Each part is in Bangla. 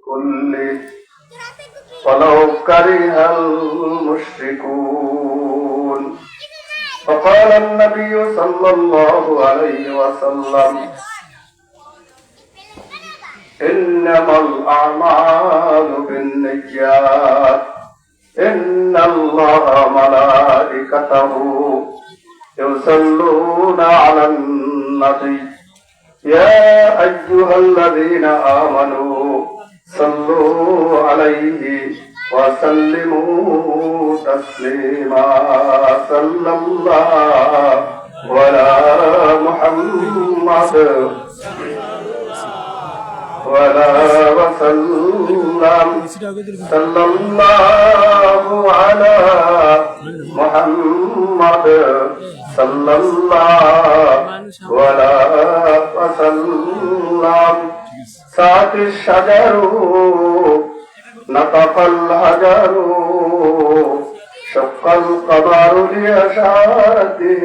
كله ولو كره المشركون. فقال النبي صلى الله عليه وسلم: إنما الأعمال بالنيات إن الله ملائكته يصلون على النبي يا أيها الذين آمنوا صلوا عليه وسلموا تسليما. صلى الله على محمد ولا وسلم. صلى الله على محمد صلى الله على وسلم. ساعة الشجر نطق الحجر شق القمر لإشارته.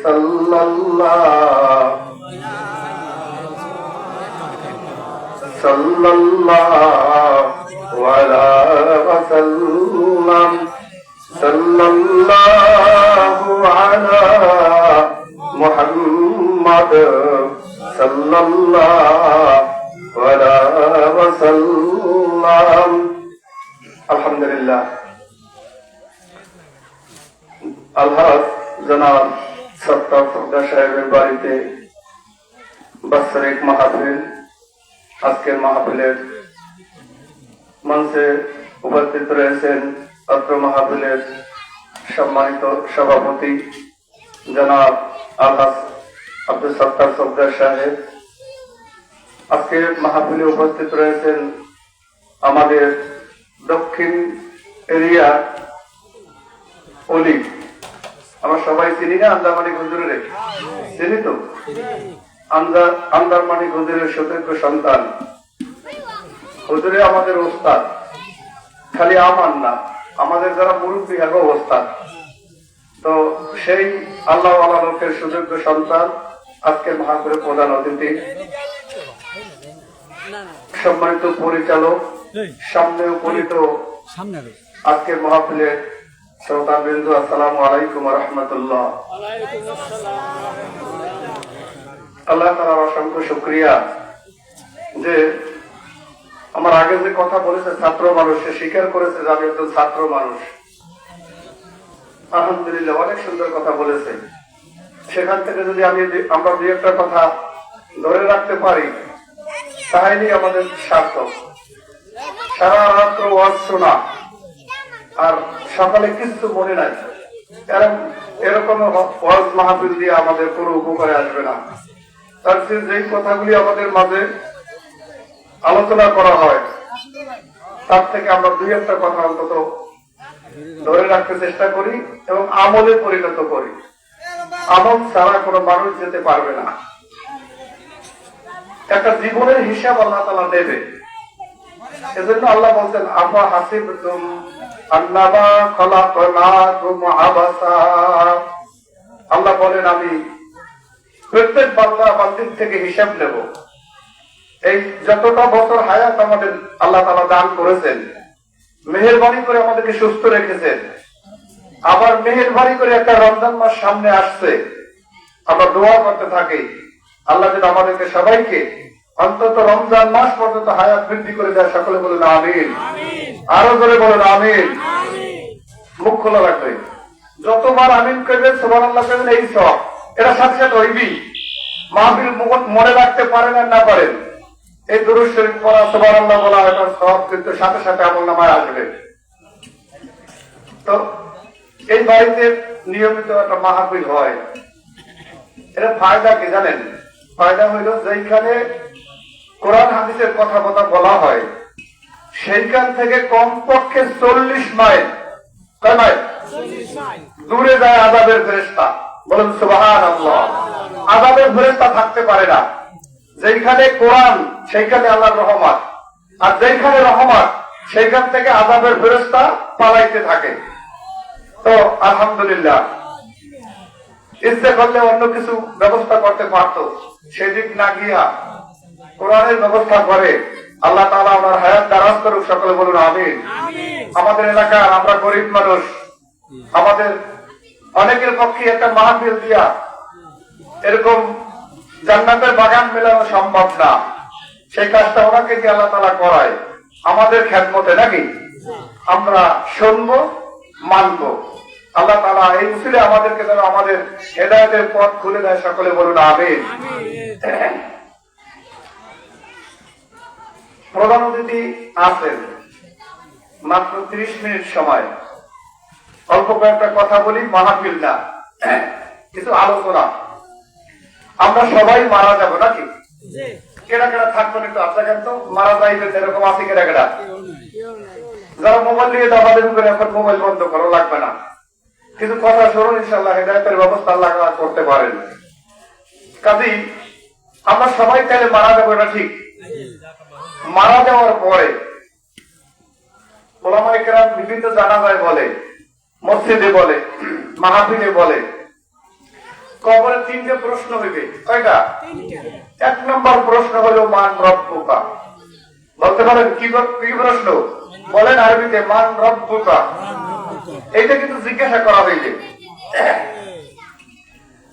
صلى الله صلى الله على وسلم. صلى الله على محمد صلى الله على وسلم. আলহামদুলিল্লাহ। আলহাজ জনাব সত্তার সরদার সাহেবের বাড়িতে বাৎসরিক মাহফিল, আজকের মাহফিলের মঞ্চে উপস্থিত রয়েছেন অত্র মাহফিলের সম্মানিত সভাপতি জনাব আলহাজ আব্দুল সত্তার সরদার সাহেব। আজকের মাহফিলে উপস্থিত রয়েছেন আমাদের দক্ষিণ এরিয়া অলি, আমরা সবাই চিনি না আন্দারমানিক হুজুরের? চিনি তো? আন্দারমানিক হুজুরের সুযোগ্য সন্তান হুজুরে আমাদের ওস্তাদ, খালি আমার না, আমাদের যারা মুরব্বী আগে ওস্তাদ। তো সেই আল্লাহ ওয়ালা লোকের সুযোগ্য সন্তান আজকের মাহফিলের প্রধান অতিথি, সম্মানিত পরিচালক, সামনে উপনীত আজকের মাহফিলের শ্রোতা বিন্দু, আসসালামু আলাইকুম ওয়া রাহমাতুল্লাহ। আল্লাহ তাআলার অসংখ্য শুকরিয়া যে আমার আগে যে কথা বলেছে ছাত্র মানুষ, সে স্বীকার করেছে যে আমি একজন ছাত্র মানুষ। আলহামদুলিল্লাহ, অনেক সুন্দর কথা বলেছে। সেখান থেকে যদি আমরা দুই একটা কথা ধরে রাখতে পারি তাহলেই আমাদের সার্থক। সারা রাত্র ওয়াজ শোনা আর সকালে কিছু মনে নাই, এরকম ওয়াজ মাহফিল দিয়ে আমাদের কোনো উপকারে আসবে না। তার চেয়ে যেই কথাগুলি আমাদের মাঝে আলোচনা করা হয় তার থেকে আমরা দুই একটা কথা অন্তত ধরে রাখতে চেষ্টা করি এবং আমলে পরিণত করি। আমল ছাড়া কোনো মানুষ যেতে পারবে না। একটা জীবনের হিসাব আল্লাহ তাআলা নেবে। এজন্য আল্লাহ বলতেন, আফা হাসিবতুম আন্নামা খালাকনাকুম আবাসা। আল্লাহ বলেন, আমি প্রত্যেক বান্দা বান্দির থেকে হিসাব নেব। এই যতটা বছর হায়াত আমাদের আল্লাহ তাআলা দান করেছেন, মেহেরবানি করে আমাদেরকে সুস্থ রেখেছেন, আবার মেহেরবানি করে একটা রমজান মাস সামনে আসছে, আমরা দোয়া করতে থাকি আল্লাহ যেন আমাদেরকে সবাইকে অন্তত রমজান মাস পর্যন্ত হায়াত বৃদ্ধি করে দেয়। সকলে বলেন আমিন। আরো জোরে বলেন আমিন। মুখ খোলা রাখবে, যতবার আমিন করবেন সুবহানাল্লাহ করবেন, এই সব এটা সাথে সাথে হইবি। মাহফিল মনে রাখতে পারেন আর না পারেন, এই দুরূদ শরীফ পড়া, সুবহানাল্লাহ বলা, এটা সব কিন্তু সাথে সাথে আমলনামায় আসবে। তো এই বাড়িতে নিয়মিত একটা মাহফিল হয়, এটা ফায়দা কি জানেন? ফায়দা হইল যেখানে কোরআন হাদিসের কথা বলা হয় সেইখান থেকে কমপক্ষে 40 মাইল, কয় মাইল দূরে যায় আযাবের ফেরেশতা। বলেন সুবহানাল্লাহ। আযাবের ফেরেশতা থাকতে পারে না। যেখানে কোরআন সেইখানে আল্লাহর রহমত, আর যেখানে রহমত সেইখান থেকে আযাবের ফেরেশতা পালাইতে থাকে। তো আলহামদুলিল্লাহ, ইচ্ছে করলে অন্য কিছু ব্যবস্থা করতে পারত, সেদিক না গিয়া কোরআনের ব্যবস্থা করে আল্লাহ তাআলা ওনার করুক, সকলে বলুন আমিন। আমাদের এলাকার আমরা গরিব মানুষ, আমাদের অনেকের পক্ষে একটা মাহফিল দিয়া এরকম জান্নাতের বাগান মেলানো সম্ভব না। সেই কাজটা ওনাকে দিয়ে আল্লাহ তাআলা করায় আমাদের খেদমতে, নাকি? আমরা শুনবো, মানবো। আল্লাহ তাআলা এই উসিলে আমাদেরকে যেন আমাদের হেদায়েতের পথ খুলে দেয়, সকলে বলুন আমিন। প্রধান অতিথি আছেন, মাত্র 30 মিনিট সময়, অল্প কয়েকটা কথা বলি, মাহফিল না, কিছু আলোচনা। আমরা সবাই মারা যাব, নাকি? কেডা কেডা থাকবেন একটু আপনাকে তো মারা যাইবে, এরকম আছে কেডা কেডা? যারা মোবাইল নিয়ে দাবাদের করে এখন মোবাইল বন্ধ করো, লাগবে না, কিছু কথা শুনুন, ইনশাআল্লাহ হেদায়েতের ব্যবস্থা আল্লাহ করতে পারেন। কাজেই আমরা সবাই তাহলে মারা যাবো, এটা ঠিক। মারা যাওয়ার পরে ওলামায়ে কেরাম বিভিন্ন জানাজায় বলে, মসজিদে বলে, মাহফিলে বলে, কবরে 3টে প্রশ্ন হইবে। কয়টা? 1 নম্বর প্রশ্ন হলো মান রব্বুকা। বলতে পারেন কি প্রশ্ন? বলেন আরবিতে, মান রব্বুকা। এইটা কিন্তু জিজ্ঞাসা করা হইবে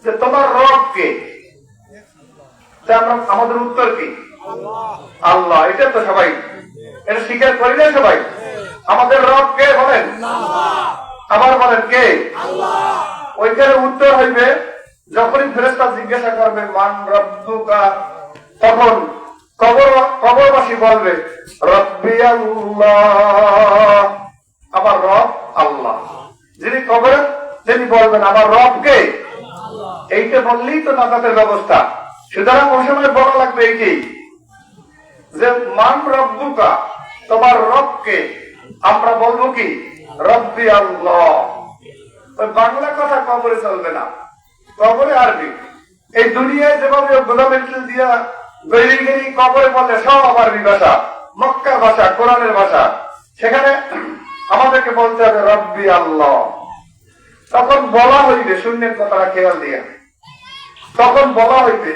যে তোমার রব কে? আমাদের উত্তর কি? আল্লাহ। এটা তো সবাই এটা স্বীকার করি না সবাই। আমাদের রব কে বলেন? আবার বলেন কে? ওইখানে উত্তর হইবে, যখনই ফেরেশতা জিজ্ঞাসা করবে মান রব্বুকা, তখন কবরবাসী বলবে রব্বি আল্লাহ, আমার রব আল্লাহ। যিনি কবরে তিনি বলবেন আমার রব কে? এইটা বললেই তো নাজাতের ব্যবস্থা। সুতরাং ওই সময় বলা লাগবে এইটাই যে মান রব্বুকা, তোমার রবকে। আমরা বলবো কি? রব্বি আল্লাহ। ওই বাংলা কথা কবরে চলবে না, কবরে আরবি। এই দুনিয়ায় যেভাবে গোলামের দিয়া গেরি গেরি কবরে বললে সব আরবি ভাষা, মক্কার ভাষা, কোরআনের ভাষা। সেখানে আমাদেরকে বলতে হবে রব্বি আল্লাহ। তখন বলা হইবে, শূন্যের কথাটা খেয়াল দিয়া, তখন বলা হইবে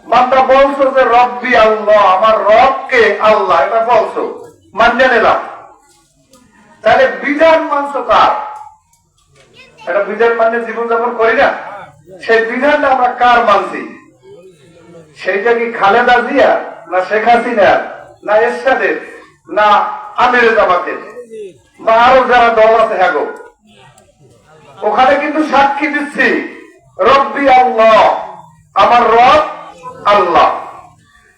বান্দা বলছো যে রব্বি আল্লাহ, আমার রবকে আল্লাহ, এটা বলছো, মানিয়ে নিলাম। তাহলে বিধান মানছো কার? এটা বিধান মানে জীবনযাপন করি না, সেই বিধানটা আমরা কার মানছি? সেইটা কি খালেদা জিয়া, না শেখ হাসিনা, না এরশাদের, না আমির জামাতের, বা আরো যারা দল আছে? হ্যাঁ গো, ওখানে কিন্তু সাক্ষী দিচ্ছি রব্বি আল্লাহ, আমার রব আল্লাহ।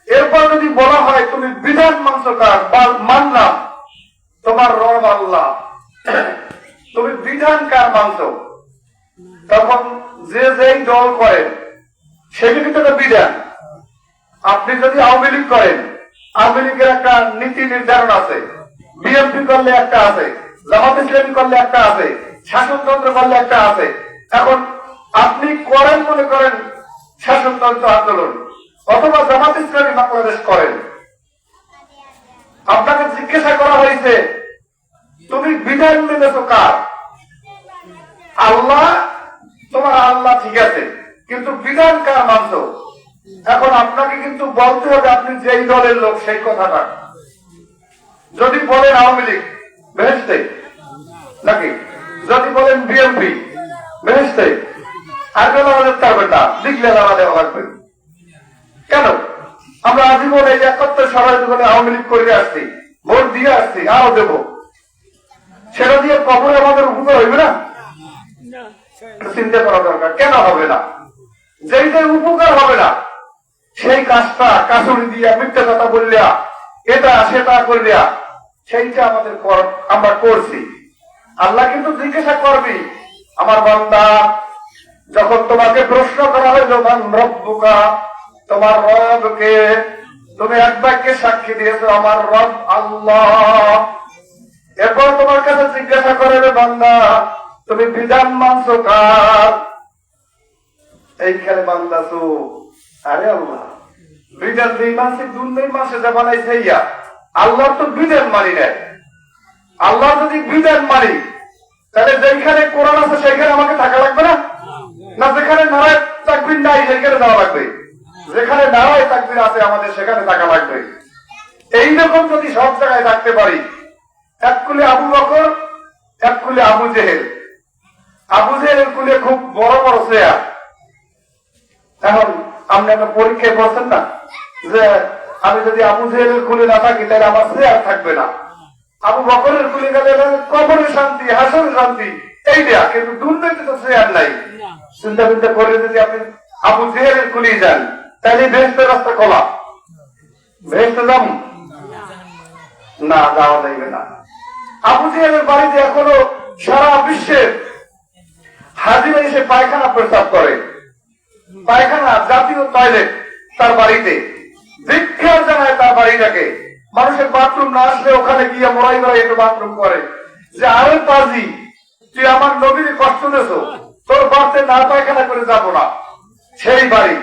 এরপর যদি বলা হয় তুমি বিধান মানছো কার, মানলাম তোমার রব আল্লাহ, তুমি বিধান কার মানছো? তখন যে যেই দল করেন সেটি কিন্তু একটা বিধান। আপনি যদি আওয়ামী লীগ করেন, আওয়ামী লীগের একটা নীতি নির্ধারণ আছে, বিএনপি করলে একটা আছে, জামাত ইসলামী করলে একটা আছে, শাসনতন্ত্র করলে একটা আছে। এখন আপনি করেন মনে করেন শাসনতন্ত্র আন্দোলন, অথবা জামাত ইসলামী বাংলাদেশ করেন, আপনাকে জিজ্ঞাসা করা হয়েছে তুমি বিধান মেনেছো কার? আল্লাহ, তোমার আল্লাহ ঠিক আছে, কিন্তু বিধান কার মানছো? এখন আপনাকে কিন্তু বলতে হবে আপনি যেই দলের লোক, সেই কথাটা। যদি বলেন আওয়ামী লীগ, বেহেশতে, নাকি যদি বলেন বিএনপি, বেহেশতে, আর আমাদের পারবেন না, লিখলে জানা দেওয়া লাগবে। কেন? আমরা আজীবন এই 71 সরাই জীবনে আওয়ামী লীগ করে আসছি, ভোট দিয়ে আসছি, আরো দেব। সেটা দিয়ে কবরে আমাদের উপকার হইবে না? চিন্তা করা দরকার। কেন হবে না? যেইটাই উপকার হবে না সেই কাজটা কাসুরি দিয়া, মিথ্যা কথা বললিয়া, এটা সেটা করলিয়া, সেইটা আমাদের আমরা করছি। আল্লাহ কিন্তু জিজ্ঞাসা করবি, আমার বান্দা যখন তোমাকে প্রশ্ন করা হইল মান রব্বুকা, তোমার রবকে, তুমি এক বাক্যে সাক্ষী দিয়েছো আমার রব আল্লাহ। এরপর তোমার কাছে জিজ্ঞাসা করে বান্দা তুমি বিধান মানছো কার? এইখানে বান্দা তো আরে আল্লাহ বিধান দুই মাসে দুই মাসে যা বানাইছে ইয়া, আল্লাহ তো বিধান মানি নাই। আল্লাহ যদি বিধান মানি তাহলে যেখানে কোরআন আছে সেখানে আমাকে থাকা লাগবে না? না যেখানে নারায় তাকবীর নাই সেখানে যাওয়া লাগবে? যেখানে নারায় তাকবীর আছে আমাদের সেখানে থাকা লাগবে। এই এইরকম যদি সব জায়গায় রাখতে পারি, এক কুলে আবু বকর, এক কুলে আবু জেহেল। আবু জেহেলের কুলে খুব বড় বড় চেয়ার। এখন আপনি একটা পরীক্ষায় বলছেন না যে আমি যদি আবু জেহেলের কুলে না থাকি তাহলে আমার চেয়ার থাকবে না। আবু বকরের কুলে গেলে কবরের শান্তি, হাসরের শান্তি, এই দেয়া, কিন্তু দুর্নীতি তো চেয়ার নাই। চিন্তা চিন্তা করে যদি আপনি আবু জেহেলের কুলে যান তাহলে বেহেশতের রাস্তা খোলা। বেহেশতে যান না, যাওয়া যাইবে না। আবু জেহেলের বাড়িতে এখনো সারা বিশ্বের হাজিরা এসে পায়খানা প্রস্তাব করে। পায়খানা, জাতীয় টয়লেট তার বাড়িতে, বিখ্যাত জানায় তার বাড়িটাকে। মানুষের বাথরুম না আসলে ওখানে গিয়ে মরাই মরাই একটু বাথরুম করে যে আরে পাজি, তুই আমার নবীর কষ্ট দেছ, তোর বাড়িতে না পায়খানা করে যাবো না। সেই বাড়ি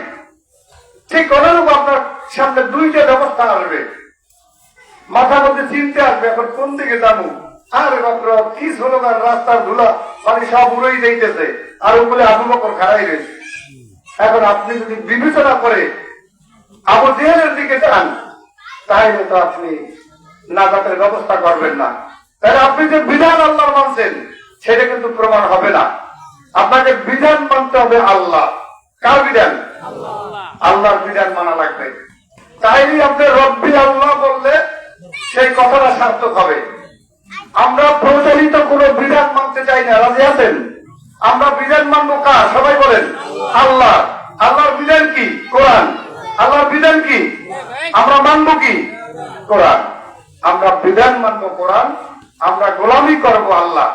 ঠিক অনুরূপ আপনার সামনে দুইটা ব্যবস্থা আসবে, মাথার মধ্যে চিনতে আসবে এখন কোন দিকে যাবো। আরে মাত্র কি স্লোগান, রাস্তার ধুলা মানে সব উড়েই যাইতেছে, আর উপরে আবু বকর খাড়াই রয়েছে। এখন আপনি যদি বিবেচনা করে আবু জেহেলের দিকে যান তাহলে তো আপনি নাজাতের ব্যবস্থা করবেন না। তাহলে আপনি যে বিধান আল্লাহর মানছেন সেটা কিন্তু প্রমাণ হবে না। আপনাকে বিধান মানতে হবে আল্লাহ। কার বিধান? আল্লাহর বিধান মানা লাগবে। তাইলে আপনি রব্বি আল্লাহ বললে সেই কথাটা সার্থক হবে। আমরা প্রচলিত কোন বিধান মানতে চাই না। রাজি আছেন? আমরা বিধান মানবো কার? সবাই বলেন আল্লাহ। আল্লাহর বিধান কি? কোরআন। আল্লাহর বিধান কি? আমরা মানবো কি? কোরআন। আমরা বিধান মানবো কোরআন, আমরা গোলামি করবো আল্লাহ।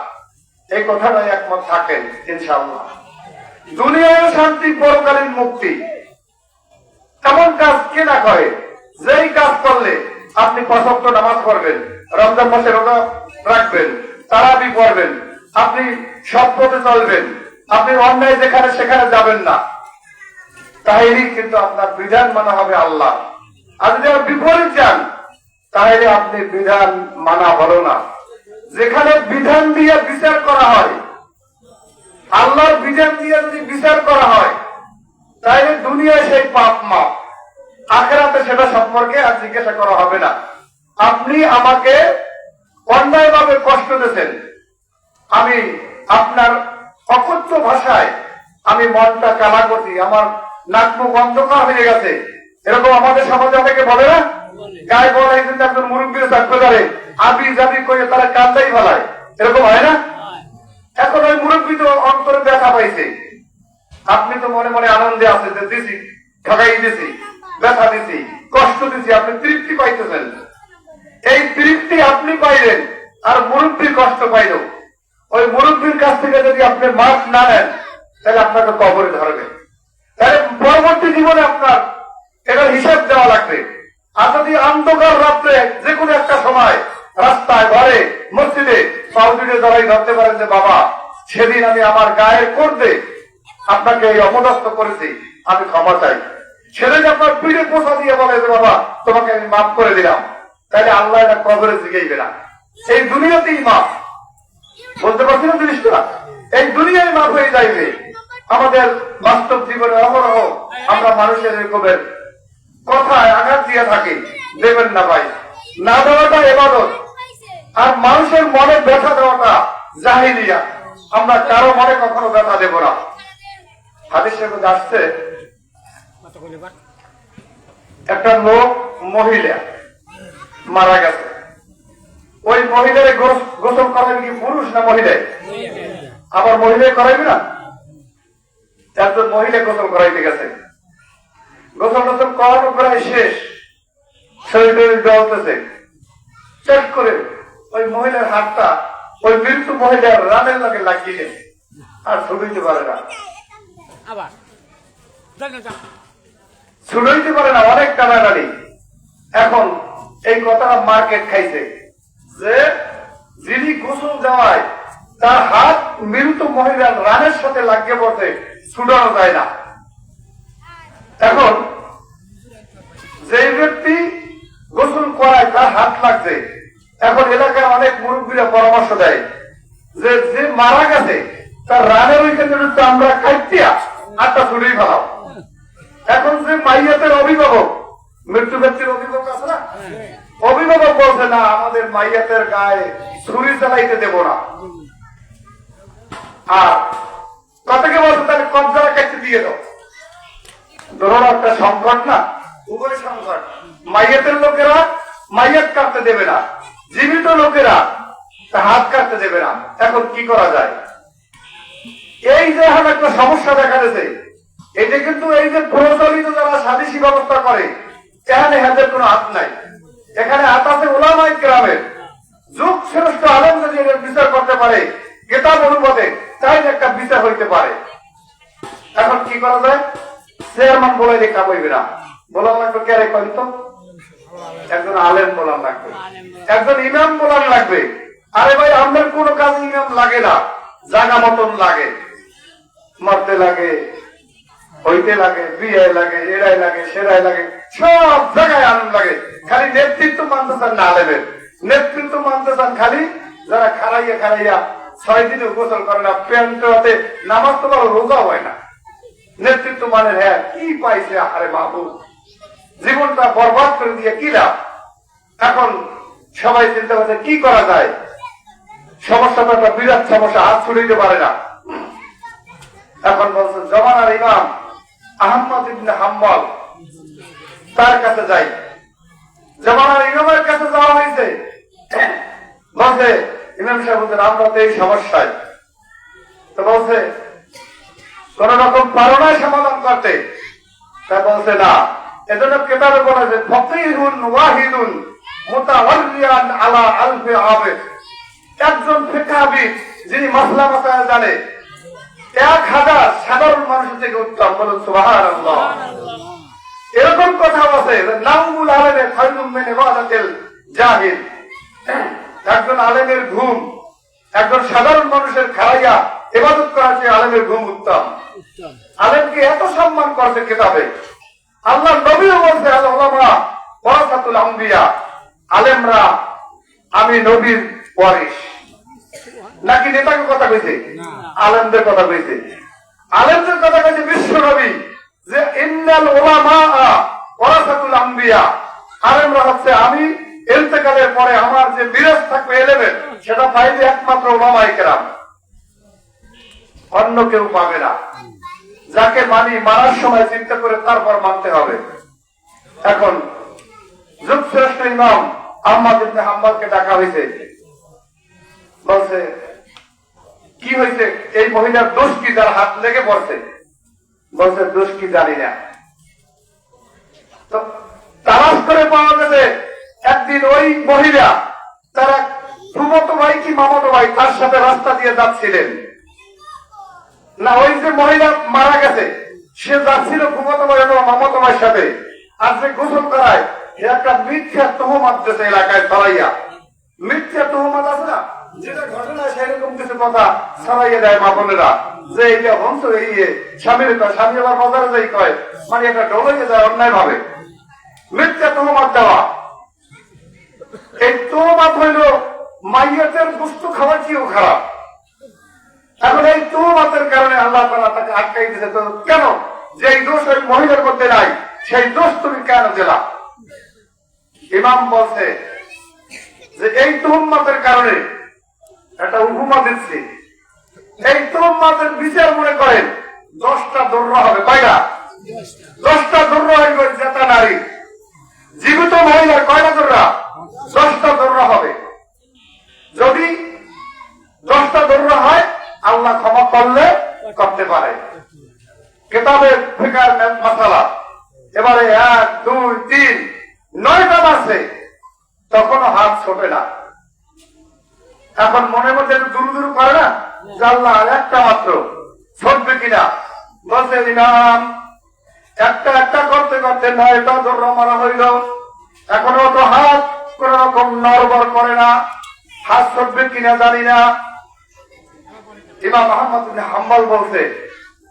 এই কথাটাই একমত থাকেন ইনশাআল্লাহ। দুনিয়ায় শান্তি, পরকালীন মুক্তি। এমন কাজ কে না করে যেই কাজ করলে আপনি 5 ওয়াক্ত নামাজ পড়বেন, রমজান মাসে রোজা রাখবেন, তারাবি পড়বেন, আপনি সৎ পথে চলবেন, আপনি অন্যায় যেখানে সেখানে যাবেন না, তাহলেই কিন্তু আপনার বিধান মানা হবে আল্লাহ। আর যদি বিপরীত যান তাহলে আপনি বিধান মানা হলো না। যেখানে বিধান দিয়ে বিচার করা হয়, আল্লাহর বিধান দিয়ে যদি বিচার করা হয় তাহলে দুনিয়ায় সেই পাপ মাপ, আখিরাতে সেটা সম্পর্কে আর জিজ্ঞাসা করা হবে না। আপনি আমাকে অন্যায়ভাবে কষ্ট দিয়েছেন, আমি আপনার অকথ্য ভাষায় আমি মনটা কালা করছি, আমার নাক মুখ অন্ধকার হয়ে গেছে, এরকম আমাদের সমাজে অনেকে বলে না? গায়ে বলে একজন মুরব্বীর চাকরি ধরে আবি জাবি করে তারা কান্দাই ফেলায়, এরকম হয় না? এখন ওই মুরব্বী তো অন্তরে ব্যথা পাইছে, আপনি তো মনে মনে আনন্দে আছে যে দিছি, ঠকাই দিছি, ব্যথা দিছি, কষ্ট দিছি, আপনি তৃপ্তি পাইতেছেন। এই তৃপ্তি আপনি পাইলেন আর মুরব্বী কষ্ট পাইল। ওই মুরব্বীর কাছ থেকে যদি আপনি মাফ না নেন তাহলে আপনাকে কবরে ধরবে, তাহলে পরবর্তী জীবনে আপনার এটার হিসাব দেওয়া লাগবে। আর যদি অন্ধকার রাত্রে যে কোনো একটা সময় রাস্তায়, ঘরে, মসজিদে পাউডিরে দাঁড়াই ধরতে পারেন যে বাবা সেদিন আমি আমার গায়ের করতে আপনাকে এই অপদস্থ করেছি, আমি ক্ষমা চাই, সেদিন আপনার পিঠে পোষা দিয়ে বলে যে বাবা তোমাকে আমি মাফ করে দিলাম, তাহলে আল্লাহ এটা কবরে জিগাইবে না, এই দুনিয়াতেই মাফ। বলতে পারছি না জিনিসটা? এই দুনিয়ায় মাফ হয়ে যাইবে। আমাদের বাস্তব জীবনে অহরহ আমরা মানুষের এরকমের কথায় আঘাত দিয়ে থাকি, দেবেন না ভাই। না দেওয়াটা ইবাদত, আর মানুষের মনে ব্যথা দেওয়াটা জাহিলিয়া। আমরা কারো মনে কখনো ব্যথা দেব না। হাদিসের মধ্যে আসছে একটা লোক, মহিলা মারা গেছে, ওই মহিলারে গোসল করাবে কি পুরুষ না মহিলায়? আবার মহিলায় করাইবে না? একজন মহিলা গোসল করাইতে গেছে, গোসল টোসল করানো প্রায় শেষ, শরীর জ্বলতেছে, চেক করে ওই মহিলার হাতটা ওই মৃত্যু মহিলার রানের লাগে লাগিয়ে আর ছুটাইতে পারে না, ছুটাইতে পারে না, অনেক টানাটানি। এখন এই কথাটা মার্কেট খাইছে যে যিনি গোসল দেওয়ায় তার হাত মৃত মহিলার রানের সাথে লাগিয়ে পড়তে ছুটানো যায় না। এখন যে ব্যক্তি গোসল করায় তার হাত লাগছে, এখন এলাকার অনেক মুরব্বীরা পরামর্শ দেয় যে যে মারা গেছে তার রানের ওইখানে আমরা কাটিয়া হাতটা ছুটেই ফেলাও। এখন যে মাইয়াতের অভিভাবক, মৃত্যু ব্যক্তির অভিভাবক আছে না, অভিভাবক বলছে না, আমাদের মাইয়াতের গায়ে ছুরি চালাইতে দেব না। আর কতকে বলছে তাহলে কবজারা কাছে দিয়ে দাও। ধরো একটা সংকট না, উভয় সংকট। মাইয়াতের লোকেরা মাইয়াত কাটতে দেবে না, জীবিত লোকেরা হাত কাটতে দেবে না। এখন কি করা যায়? এই যে এখন একটা সমস্যা দেখা দিয়েছে, এটা কিন্তু এই যে প্রচলিত যারা সালিসি ব্যবস্থা করে, এখানে হাতের কোনো হাত নাই। এখানে হাত আছে ওলামায়ে কেরামের। যুগ শ্রেষ্ঠ আলেম যদি এর বিচার করতে পারে কিতাব অনুপাতে, তাই একটা বিচার হইতে পারে। এখন কি করা যায়? চেয়ারম্যান বলে রেখা বইবে না, বলার লাগবে কে রে কইত? একজন আলেম বলার লাগবে, একজন ইমাম বলার লাগবে। আরে ভাই, আমাদের কোন কাজে ইমাম লাগে না, জায়গা মতন লাগে, মরতে লাগে, হইতে লাগে, বিয়ে লাগে, এরাই লাগে, সেরাই লাগে, সব জায়গায় আলেম লাগে। খালি নেতৃত্ব মানতে চান না আলেমের, নেতৃত্ব মানতে চান খালি যারা খারাইয়া খারাইয়া 6 দিনে গোসল করে না, প্যান্টে নামাজ তো বড় রোজা হয় না। নেতৃত্ব মানে হ্যাঁ কি পাইছে? আরে বাবু, জীবনটা বরবাদ করে দিয়ে কি লাভ? এখন সবাই চিন্তা করছে কি করা যায়। সমস্যাটা একটা বিরাট সমস্যা, হাত ছুড়িতে পারে না। এখন বলছেন জমানার ইমাম আহমদ ইবনে হাম্বল, তার কাছে যাই। জমানার ইমামের কাছে যাওয়া হয়েছে, বলছে ইমাম সাহেব বলছেন আমরা তো এই সমস্যায়। তো বলছে কোন রকম পারো না সমাধান করতে? তা বলছে না। এজন্য কেতাবে বলা যায় ফকিহুন ওয়াহিদুন মুতাওয়াল্লিয়ান আলা আলফি আবেদ। একজন ফিকহাবিদ যিনি মাসলা মাসাইল জানে 1000 সাধারণ মানুষের থেকে উত্তম। বলুন সুবহানাল্লাহ। এরকম কথা আছে, নাউমুল আলেমে খায়রুম মিন ইবাদাতিল জাহিল। একজন আলেমের ঘুম একজন সাধারণ মানুষের খাড়াইয়া ইবাদত করার চেয়ে আলেমের ঘুম উত্তম। আলেমকে এত সম্মান করছে কিতাবে। আল্লাহ নবীও বলছে আল উলামা ওয়ারাসাতুল আম্বিয়া, আলেমরা আমি নবীর ওয়ারিস। নাকি নেতাকে কথা কইছে? আলেমদের কথা কইছে। আলেমদের কথা কইছে বিশ্ব নবী যে ইন্নাল উলামা ওয়ারাসাতুল আম্বিয়া, আলেমরা হচ্ছে আমি ইন্তেকালের পরে আমার যে বিরাজ থাকবে এলেমের, সেটা পাইবে একমাত্র উলামায়ে কেরাম, অন্য কেউ পাবে না। যাকে মানি মানার সময় চিন্তা করে তারপর মানতে হবে। এখন যুগশ্রেষ্ঠ ইমাম আহমদ ইবনে হাম্বলকে ডাকা হয়েছে। বলছে কি হয়েছে? এই মহিলার দোষ কি? যার হাত লেগে পড়ছে। বলছে দোষ কি জানি না। তো তালাশ করে পাওয়া গেছে একদিন ওই মহিলা তারা ফুফাতো ভাই কি মামাতো ভাই তার সাথে রাস্তা দিয়ে যাচ্ছিলেন না। ওই যে মহিলা মারা গেছে সে যাচ্ছিল ফুফাতো ভাই অথবা মামাতো ভাইয়ের সাথে। আর যে গোসল করায় একটা মিথ্যা তহমত দিয়েছে এলাকায় ছড়াইয়া। মিথ্যা তহমত আছে না, যেটা ঘটনা সেরকম কিছু কথা ছড়াইয়া দেয় মা বোনেরা, যে এইটা বংশ এই স্বামীর কয়, স্বামী আবার বাজারে যাই কয়, মানে এটা ডলাইয়া যায় অন্যায় ভাবে। মিথ্যা তহমত দেওয়া, এই তহমত হইল মাইয়াতের বস্তু খাওয়া চেয়েও খারাপ। এখন এই তহমতের কারণে আল্লাহ তাআলা তাকে আটকাই দিয়েছে। তো কেন? যে এই দোষ ওই মহিলার মধ্যে নাই, সেই দোষ তুমি কেন দিলা? ইমাম বলছে যে এই তহমতের কারণে একটা উপমা দিচ্ছি। এই তহমতের বিচার মনে করেন 10টা দৌড় হবে। কয়টা? 10টা দৌড় হইবে জেতা নারী। জীবিত মহিলার কয়টা দৌড়? 10টা দৌড় হবে। যদি 10টা দৌড় হয় আল্লাহ ক্ষমা করলে করতে পারে। কিতাবের ফিকার মাসালা। এবারে 1 2 3 9টা আছে, তখনও হাত ছোটে না। এখন মনে মধ্যে দুরু দুরু করে না যে আল্লাহ একটা মাত্র ছুটবে কিনা। বলছে ইমাম একটা একটা করতে করতে 9টা দৌড় মারা হইল, এখনো তো হাত কোন রকম নড়বড় করে না, হাত ছুটবে কিনা জানি না। ইমাম আহমদ ইবনে হাম্বল বলছে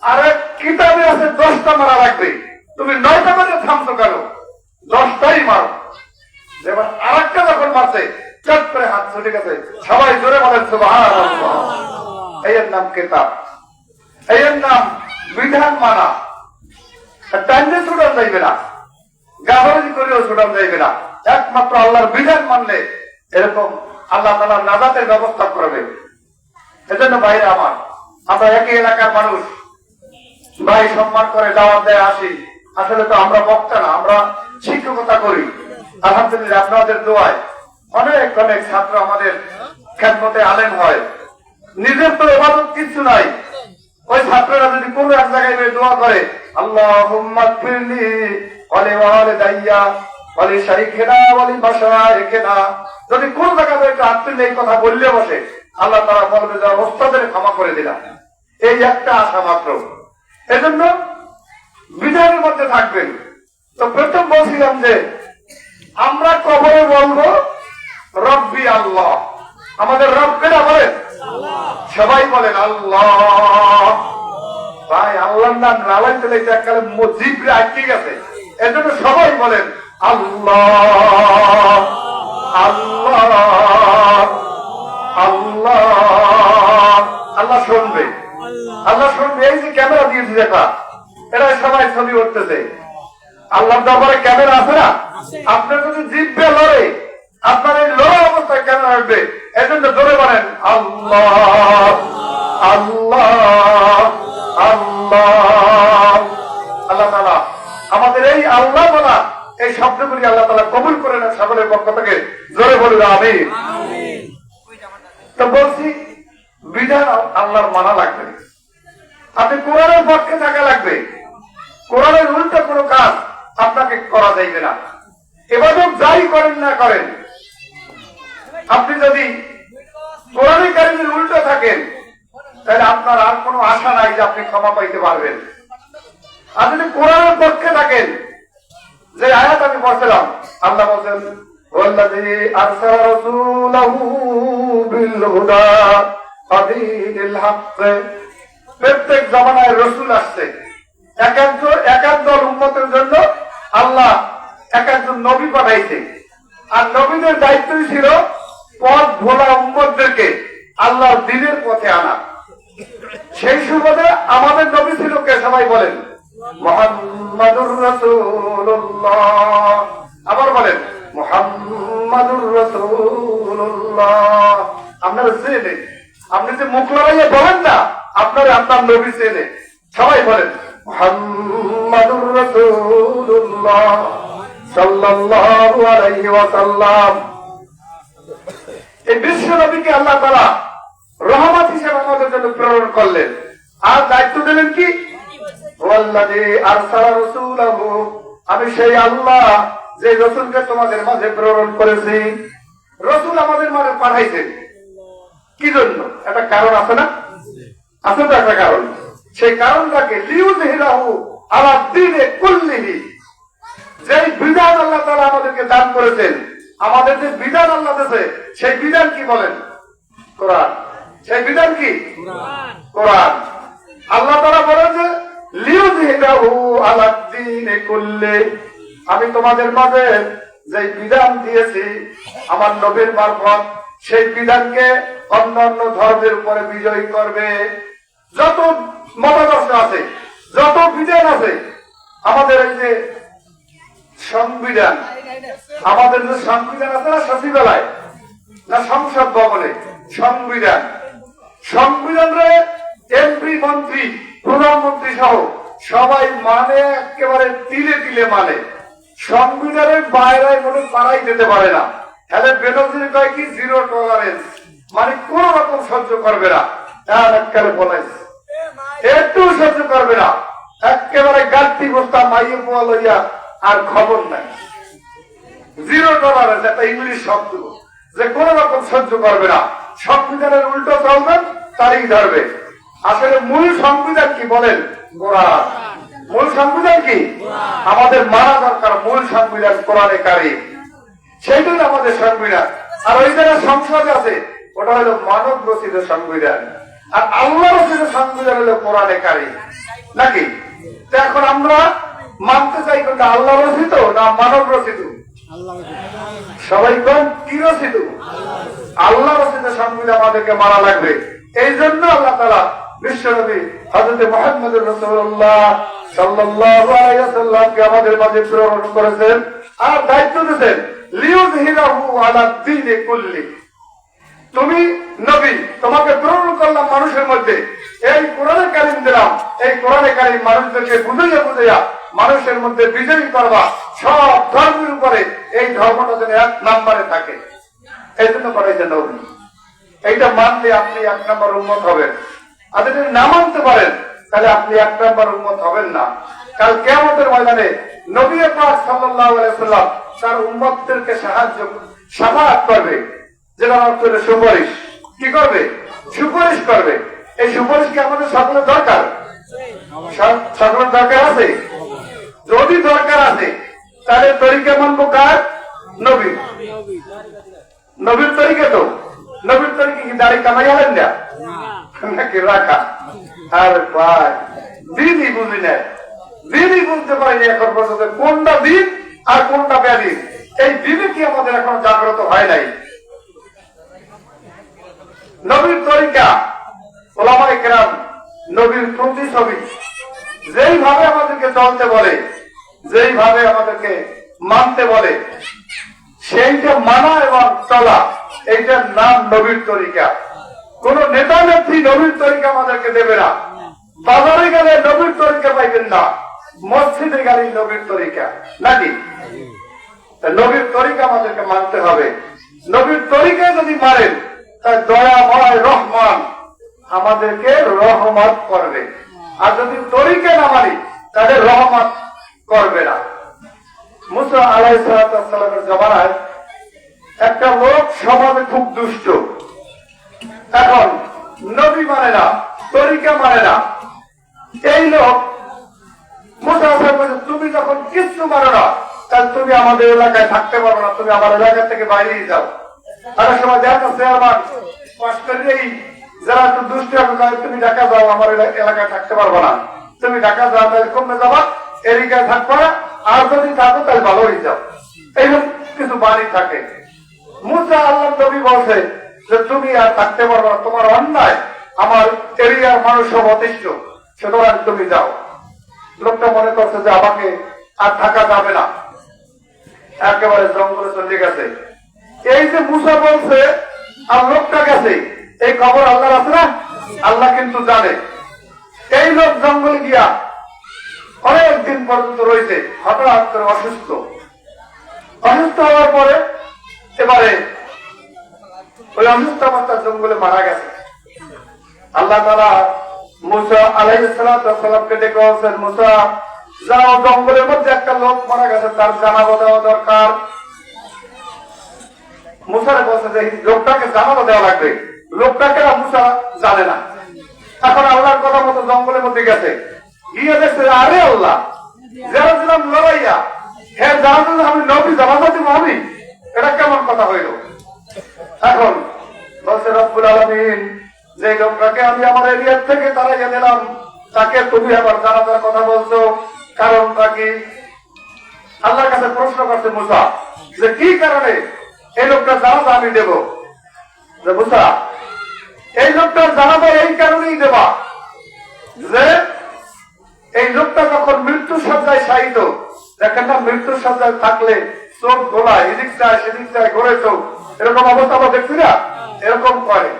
আরে কিতাবে আছে 10টা মারা লাগবে, তুমি 9টা মারে থামছো কেন? 10টাই মারো। যেমন আরেকটা যখন মারছে চট করে হাত ছুটে গেছে। সবাই জোরে বলেন সুবহানাল্লাহ। এর নাম কিতাব, এর নাম বিধান মানা। টাইমে ছুটান যাইবে না, গাভারি করেও ছুটান যাইবে না। একমাত্র আল্লাহর বিধান মানলে এরকম আল্লাহ তাআলা নাজাতের ব্যবস্থা করবে। এজন্য ভাইরা আমার, আমরা একই এলাকার মানুষ, ভাই সম্মান করে দাওয়াত দেয় আসি। আসলে তো আমরা বক্তা না, আমরা শিক্ষকতা করি। আলহামদুলিল্লাহ আপনাদের দোয়ায় অনেক অনেক ছাত্র আমাদের খেদমতে আলেম হয়। নিজের তো ইবাদত কিছু নাই, ওই ছাত্ররা যদি কোনো এক জায়গায় দোয়া করে আল্লাহুম্মা গফিরলি ওয়া লিওয়ালিদাইয়া ওয়া লিশাইখিনা ওয়া লিমাশাইখিনা, যদি কোন জায়গায় একটা আত্মীয় এই কথা বললে বসে, আল্লাহ তাআলা বলবে যে ওস্তাদের ক্ষমা করে দিলাম। এই একটা আশা মাত্র। এজন্য বিধানের মধ্যে থাকবেন। তো প্রথম বলছিলাম যে আমরা কবরে বলবো রব্বি আল্লাহ। আমাদের রব কেনা বলেন? সবাই বলেন আল্লাহ। ভাই আল্লাহর নাম নালাইতে লাইতে এককালে জিভে আটকে গেছে, এজন্য সবাই বলেন আল্লাহ আল্লাহ আল্লাহ। আল্লাহ শুনবে, আল্লাহ শুনবে। এই যে ক্যামেরা দিয়েছে যেটা, এটা সবাই ছবি উঠতেছে। আল্লাহর দরবারে ক্যামেরা আছে না? আপনার যদি জিভে লড়ে, আপনার এই লড়া অবস্থায় ক্যামেরা আসবে। এজন্য ধরে বলেন আল্লাহ আল্লাহ আল্লাহ। আল্লাহ তাআলা আমাদের এই আল্লাহ বলা এই শব্দগুলি আল্লাহ তাআলা কবুল করে নেন সকলের পক্ষ থেকে। জোরে বলুন আমিন। তো বলছি বিধান আল্লাহর মানা লাগবে। আপনি কোরআনের পক্ষে থাকা লাগবে। কোরআনের উল্টো কোনো কাজ আপনাকে করা যাইবে না। ইবাদত যাই করেন না করেন, আপনি যদি কোরআনের কারিমের উল্টো থাকেন, তাহলে আপনার আর কোনো আশা নাই যে আপনি ক্ষমা পাইতে পারবেন। আর যদি কোরআনের পক্ষে থাকেন, যে আয়াত আমি পড়ছিলাম, আল্লাহ বলছেন ওয়াল্লাযী আরসালা রাসূলাহু বিল হুদা ওয়া দীনিল হক। প্রত্যেক জামানায় রাসূল আসছে। এক দল উম্মতের জন্য আল্লাহ এক একজন নবী পাঠাইছে। আর নবীদের দায়িত্বই ছিল পথ ভোলা উম্মতদেরকে আল্লাহর দ্বীনের পথে আনা। সেই সুবাদে আমাদের নবী ছিল কে? সবাই বলেন মুহাম্মাদুর রাসূলুল্লাহ। আবার বলেন মুহাম্মাদুর রাসূলুল্লাহ। আপনারা চেনে, আপনি যে মুখ লড়াইয়ে বলেন না, আপনারা আপনার নবী চেনে। সবাই বলেন মুহাম্মাদুর রাসূলুল্লাহ সাল্লাল্লাহু আলাইহি ওয়াসাল্লাম। এই বিশ্ব নবীকে আল্লাহ তাআলা রহমত হিসেবে আমাদের জন্য প্রেরণ করলেন। আর দায়িত্ব দিলেন কি? ওয়াল্লাযী আরসালা রাসূলাহু, আমি সেই আল্লাহ যে রাসূলকে তোমাদের মাঝে প্রেরণ করেছি। রাসূল আমাদের মাঝে পাঠাইছেন কি জন্য? একটা কারণ আছে না? আছে তো একটা কারণ। সেই কারণটাকে লিইউযহিরাহু আলা দ্বীনি কুল্লিহি। যে বিধান আল্লাহ তাআলা আমাদেরকে দান করেছেন, আমাদের যে বিধান আল্লাহ দিয়েছে, সেই বিধান কি বলেন? কোরআন। সেই বিধান কি? কোরআন। আল্লাহ তাআলা বলেন যে লিইউযহিরাহু আলা দ্বীনি কুল্লি, আমি তোমাদের মাঝে যে বিধান দিয়েছি আমার নবীর মারফত, সেই বিধানকে অন্যান্য ধর্মের উপরে বিজয়ী করবে। যত মতাদর্শ আছে, যত বিধান আছে, আমাদের এই যে সংবিধান, আমাদের যে সংবিধান আছে না সচিবালয় না সংসদ ভবনে, সংবিধান, সংবিধানে এমপি মন্ত্রী প্রধানমন্ত্রী সহ সবাই মানে, একেবারে তিলে তিলে মানে। সংবিধানের বাইরে মনে পাড়াই যেতে পারে না। তাহলে বেনজির কয় কি জিরো টলারেন্স, মানে কোন রকম সহ্য করবে না। একেবারে বলাইছে একটু সহ্য করবে না, একেবারে গাড়ি বস্তা মাইয়ে পোয়া লইয়া আর খবর নাই। জিরো টলারেন্স একটা ইংলিশ শব্দ, যে কোন রকম সহ্য করবে না। সংবিধানের উল্টো চলবেন, তারই ধরবে। আসলে মূল সংবিধান কি বলেন? কোরআন। মূল সংবিধান কি? আমাদের মানা দরকার মূল সংবিধান কোরআনে কারীম। সেইটাই আমাদের সংবিধান। আর ওই যারা সংসদ আছে, ওটা হলো মানব রচিত সংবিধান। আর আল্লাহ রচিত সংবিধান হলো কোরআনে কারীম, নাকি? তো এখন আমরা মানতে চাই কোনটা, আল্লাহ রচিত না মানব রচিত? সবাই কোন কি রচিত? আল্লাহ রচিত সংবিধান আমাদেরকে মানা লাগবে। এই জন্য আল্লাহ তাআলা বিশ্বনবী হযরত মুহাম্মদুর রাসূলুল্লাহ সাল্লাল্লাহু আলাইহি ওয়াসাল্লামকে আমাদের মাঝে প্রেরণ করেছেন আর দায়িত্ব দিয়েছেন লিইউযহিরাহু আলা দ্বীনি কুল্লি। তুমি নবী, তোমাকে প্রেরণ করলাম মানুষের মধ্যে, এই কোরআনে কারীম দিলাম, এই কোরআনে কারীম মানুষদেরকে বুঝাইয়া বুঝাইয়া মানুষের মধ্যে বিজয়ী করবা, সব ধর্মের উপরে এই ধর্মটা যেন এক নম্বরে থাকে, এই জন্য পাঠাইছে নবী। এইটা মানলে আপনি এক নম্বর উম্মত হবেন, আর যদি না মানতে পারেন তাহলে আপনি এক নম্বর উম্মত হবেন না। কাল কিয়ামতের ময়দানে নবী পাক সাল্লাল্লাহু আলাইহি ওয়াসাল্লাম তার উম্মতদেরকে শাফাআত করবে, যেটা অর্থ হলো সুপারিশ। কি করবে? সুপারিশ করবে। এই সুপারিশ কি আমাদের সকলের দরকার? সকলের দরকার আছে? যদি দরকার আছে তাহলে তরিকা মানবো কার? নবী। নবীর তরিকা তো, নবীর তরিকা কি দাড়ি কামাই হলেন না নাকি রাখা? আর ভাই দিনই বুঝি না, দিনই বুঝতে পারিনি এখন পর্যন্ত কোনটা দিন আর কোনটা ব্যাধি। এই দিনই কি আমাদের এখন জাগ্রত হয় নাই? নবীর তরিকা, ওলামায়ে কেরাম নবীর প্রতিছবি, যেইভাবে আমাদেরকে চলতে বলে, যেইভাবে আমাদেরকে মানতে বলে, সেইটা মানা এবং চলা, এইটার নাম নবীর তরিকা। কোন নেতা নেত্রী নবীর তরিকা আমাদেরকে দেবে না। বাজারে গেলে নবীর তরিকা পাইবেন না, মসজিদে গেলে নবীর তরিকা, নাকি? নবীর তরিকা আমাদেরকে মানতে হবে। নবীর তরিকা যদি মানেন তাই দয়াময় রহমান আমাদেরকে রহমত করবে, আর যদি তরিকা না মানি তাহলে রহমত করবে না। মুসা আলাইহিস সালামের জমানায় একটা লোক সমাজে খুব দুষ্ট, এখন নবী মানে না, তরিকা মানে না। এই লোক মুসা বলছে, তুমি যখন কিছু মানো না তাহলে তুমি আমাদের এলাকায় থাকতে পারো না, তুমি আমার এলাকা থেকে বাইরেই যাও। অনেক সময় দেখা চেয়ারম্যান যারা একটু দুষ্ট, তুমি ঢাকা যাও, আমার এলাকায় থাকতে পারবো না, তুমি ঢাকা যাও, তাহলে কমে যাবা, এলাকায় থাকবো না, আর যদি থাকো তাহলে ভালো হয়ে যাও। এইরকম কিছু বাণী থাকে। মুসা আল্লাহ নবী বলছে যে তুমি আর থাকতে পারবো না, তোমার অন্যায়, আমার এরিয়ার মানুষ সব অতিষ্ঠ, সুতরাং তুমি যাও। লোকটা মনে করছে যে আমাকে আর থাকা যাবে না, একেবারে জঙ্গলে চলে গেছে। এই যে মুসা বলছে আর লোকটা গেছে, এই খবর আল্লাহর আছে না? আল্লাহ কিন্তু জানে। এই লোক জঙ্গলে গিয়া অনেকদিন পর্যন্ত রয়েছে, হঠাৎ করে অসুস্থ। অসুস্থ হওয়ার পরে এবারে ওই অসুস্থ অবস্থার জঙ্গলে মারা গেছে। আল্লাহ তাআলা মুসা আলাইহিস সালামকে ডেকে বলছেন, মুসা যাও, জঙ্গলের মধ্যে একটা লোক মারা গেছে, তার জানাজা দেওয়া দরকার। মুসারে বলছে যে লোকটাকে জানাজা দেওয়া লাগবে। লোকটাকে মুসা জানে না। এখন আল্লাহর কথা মতো জঙ্গলের মধ্যে গেছে, গিয়ে দেখছে আরে আল্লাহ, যারা ছিলাম লড়াইয়া, হ্যাঁ জানাজা আমি নবী জানাজা দিব আমি, এটা কেমন কথা হইল? এখন বলছে রব্বুল আলামিন, যে লোকটাকে আমি আমার এরিয়ার থেকে তাড়াইয়া দিলাম, তাকে তুমি আবার জানাজার কথা বলছো, কারণটা কি? আল্লাহর কাছে প্রশ্ন করছে মুসা যে কি কারণে এই লোকটার জানাজা আমি দেব? যে মুসা, এই লোকটার জানাজা এই কারণেই দেবা যে এই লোকটা যখন মৃত্যু সজ্জায় শায়িত, দেখেন না মৃত্যু সজ্জায় থাকলে চোখ গোলায়, এদিক যায় সেদিক যায়, ঘুরে চোখ, এরকম অবস্থা আমরা দেখছি না? এরকম করে।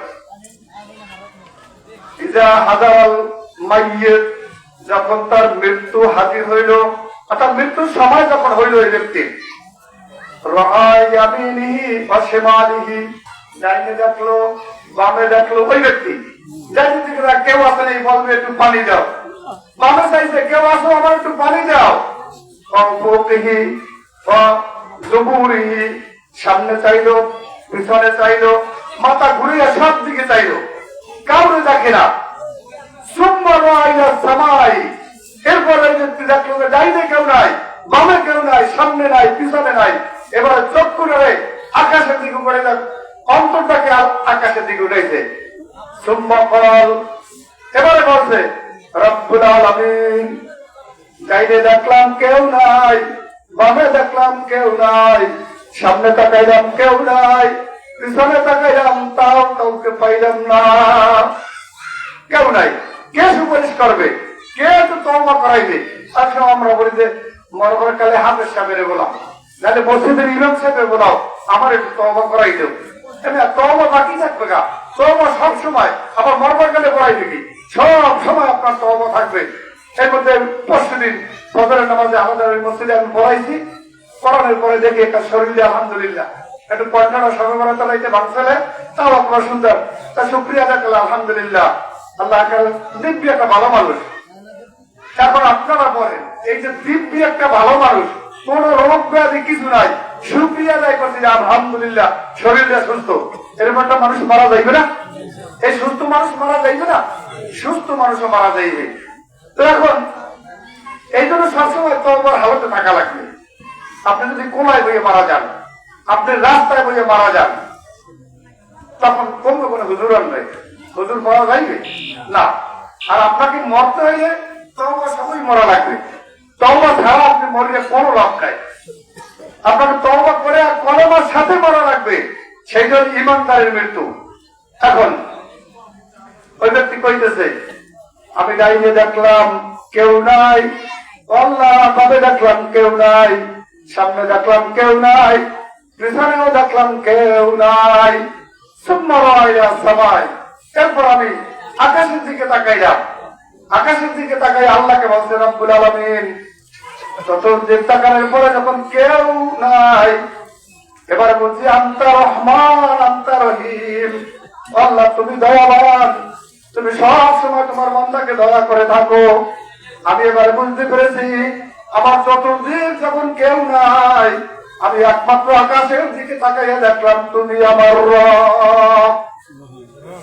হাজার মাইয়ের যখন তার মৃত্যু হাজির হইল, অর্থাৎ মৃত্যুর সময় যখন হইল, এই ব্যক্তি ডাইনে দেখলো, বামে দেখলো, ওই ব্যক্তি কেউ আসে নেই, বলবে একটু পানি দাও। বামে চাইছে, কেউ আসো আমার একটু পানি দাও। সামনে চাইলো, পিছনে চাইলো, মাথা ঘুরিয়ে সব দিকে চাইলো, কাউরে দেখে না। এরপরে দেখলো যে ডাইনে কেউ নাই, বামে কেউ নাই, সামনে নাই, পিছনে নাই। এবারে চোখ করে আকাশের দিকে করে অন্তরটাকে আকাশের দিকে উঠেছে। এবারে বলছে রব্বুল আলামিন, ডাইনে দেখলাম কেউ নাই, বামে দেখলাম কেউ নাই, সামনে তাকাইলাম কেউ নাই, পিছনে তাকাইলাম তাও কাউকে পাইলাম না, কেউ নাই। কে সুপারিশ করবে? কে তো তওবা করাইবে? আজকে আমরা বলি যে মরবার কালে হাফেজ সাহেবের বললাম, নাহলে মসজিদের ইমাম সাহেব বলাও আমার একটু তওবা করাই দেব, তওবা বাকি থাকবে গা, তওবা সব সময় আবার মরবার গেলে পড়াই দেখি সব সময় আপনার তওবা থাকবে। এর মধ্যে পরশু দিন ফজরের নামাজে আমাদের ওই মসজিদে আমি পড়াইছি, পড়ানোর পরে দেখি একটা শরীরে আলহামদুলিল্লাহ একটু পয়সাটা সবে বড় চালাইতে ভাঙছিলে, তাও আপনার সুন্দর, তা শুক্রিয়া দেখলে আলহামদুলিল্লাহ, আল্লাহ দিব্যি একটা ভালো মানুষ। তারপর আপনারা বলেন এই যে দিব্যি একটা ভালো মানুষ, কোন রোগ ব্যাধি কিছু নাই, শুক্রিয়া আদায় করছে যে আলহামদুলিল্লাহ শরীরটা সুস্থ, এরকম একটা মানুষ মারা যাইবে না? এই সুস্থ মানুষ মারা যাইবে না? সুস্থ মানুষও মারা যাইবে। তো এখন এই জন্য সবসময় তওবার হালতে থাকা লাগবে। আপনি যদি কোলায় বইয়ে মারা যান, আপনি রাস্তায় বইয়ে মারা যান, তখন কমবে কোনো হুজুর আনবে, হুজুর পাওয়া যাইবে না। আর আপনাকে মরতে হইলে তওবা সবই মরা লাগবে। তওবা ছাড়া আপনি মরিলে কোনো লাভ নাই। আপনাকে তওবা করে আর কলেমার সাথে মরা লাগবে, সেই জন্য ইমানদারের মৃত্যু। এখন ওই ব্যক্তি কইতেছে আমি ডাইনে দেখলাম কেউ নাই, আল্লাহ বামে দেখলাম কেউ নাই, সামনে দেখলাম কেউ নাই, পিছনেও দেখলাম কেউ নাই, এরপর আমি আকাশের দিকে তাকাইলাম, আকাশের দিকে তাকাই আল্লাহকে বলছে রব্বুল আলামিন, চতুর্দিক তাকানোর পরে যখন কেউ নাই, এবারে বলছি আনতা রহমান আনতা রহিম, আল্লাহ তুমি দয়াবান, তুমি সব সময় তোমার বান্দাকে দয়া করে থাকো। আমি এবারে বুঝতে পেরেছি আমার চতুর্দিক যখন কেউ নাই, আমি একমাত্র আকাশের দিকে তাকাইয়া দেখলাম তুমি আমার রব,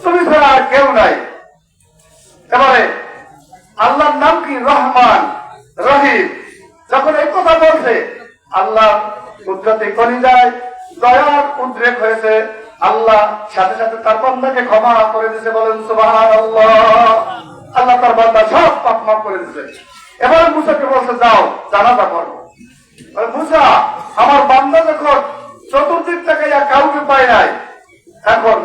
তুমি ছাড়া আর কেউ নাই। এবারে আল্লাহর নাম কি? রহমান রহিম। যখন এই কথা বলছে আল্লাহ কুদরতে কলিজায় দয়ার উদ্রেক হয়েছে, আল্লাহ সাথে সাথে তার বান্দাকে ক্ষমা করে দিয়েছে। বলেন সুবহানাল্লাহ। আল্লাহ তার বান্দা সব পাপ মাফ করে দিয়েছে। এবারে মুসাকে বলছে যাও জানাজা করো। মুসা আমার বান্দা যখন চতুর্দিক তাকাইয়া কাউকে পায় নাই, এখন